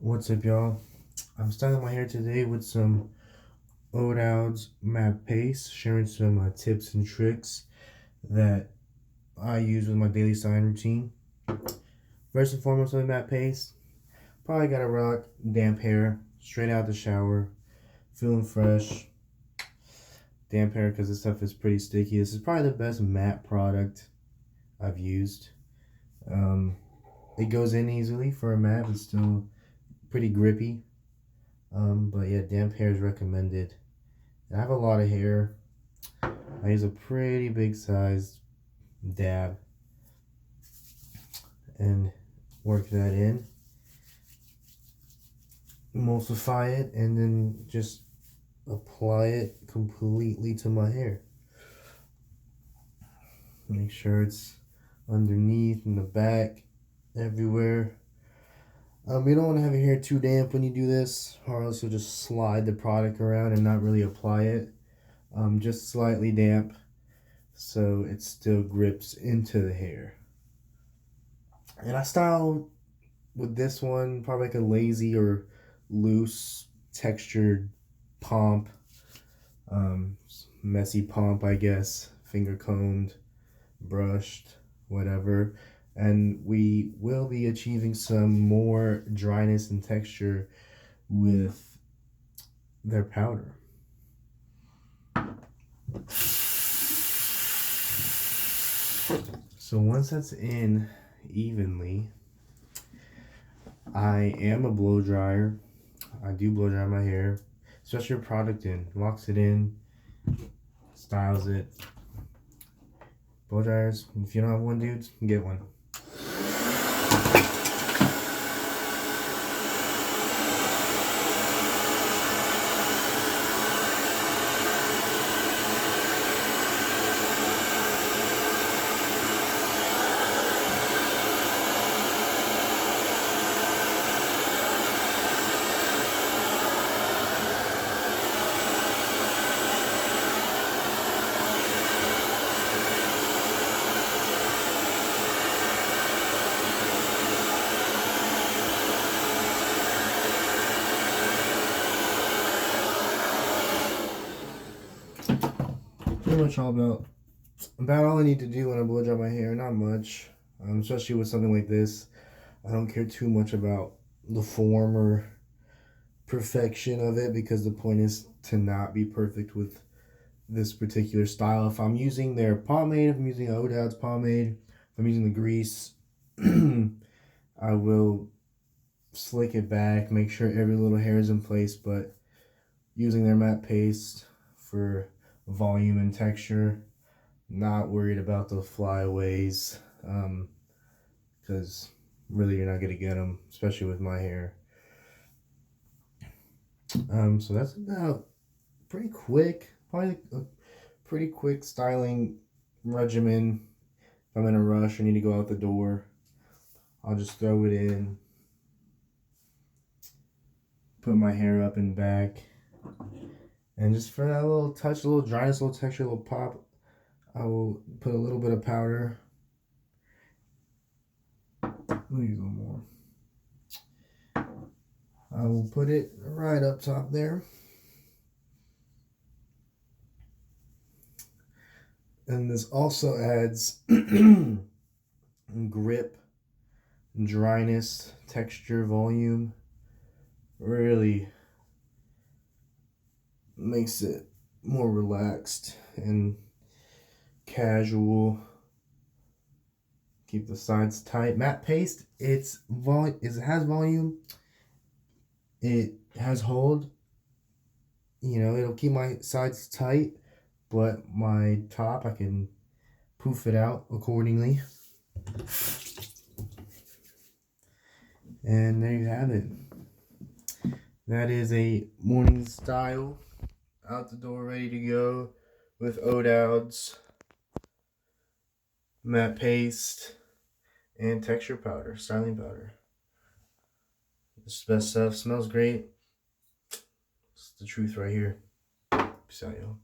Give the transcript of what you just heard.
What's up, y'all? I'm styling my hair today with some O'Dowd's matte paste, sharing some tips and tricks that I use with my daily styling routine. First and foremost, with matte paste, probably gotta rock damp hair, straight out the shower, feeling fresh. Damp hair because this stuff is pretty sticky. This is probably the best matte product I've used. It goes in easily for a matte, but still pretty grippy. But yeah, damp hair is recommended. And I have a lot of hair. I use a pretty big sized dab and work that in. Emulsify it and then just apply it completely to my hair. Make sure it's underneath, in the back, everywhere. You don't want to have your hair too damp when you do this, or else you'll just slide the product around and not really apply it. Just slightly damp so it still grips into the hair. And I style with this one probably like a lazy or loose textured pomp, messy pomp, I guess, finger combed, brushed, whatever. And we will be achieving some more dryness and texture with their powder. So once that's in evenly, I am a blow dryer. I do blow dry my hair, especially your product in, locks it in, styles it. Blow dryers, if you don't have one, dudes, get one. Pretty much all about all I need to do when I blow dry my hair. Not much, especially with something like this. I don't care too much about the form or perfection of it, because the point is to not be perfect with this particular style. If I'm using their pomade, if I'm using O'Dowd's pomade, if I'm using the grease, I will slick it back, make sure every little hair is in place. But using their matte paste for volume and texture, not worried about the flyaways, because really you're not gonna get them, especially with my hair. So that's about pretty quick, probably a pretty quick styling regimen. If I'm in a rush, I need to go out the door, I'll just throw it in, put my hair up and back, and just for that little touch, a little dryness, a little texture, a little pop, I will put a little bit of powder. Let me use a little more. I will put it right up top there. And this also adds grip, dryness, texture, volume. Really makes it more relaxed and casual. Keep the sides tight. Matte paste, it has volume, it has hold. You know, it'll keep my sides tight, but my top, I can poof it out accordingly. And there you have it. That is a morning style, out the door, ready to go, with O'Dowd's matte paste and texture powder, styling powder. It's the best stuff. Smells great. It's the truth right here. Peace out, y'all.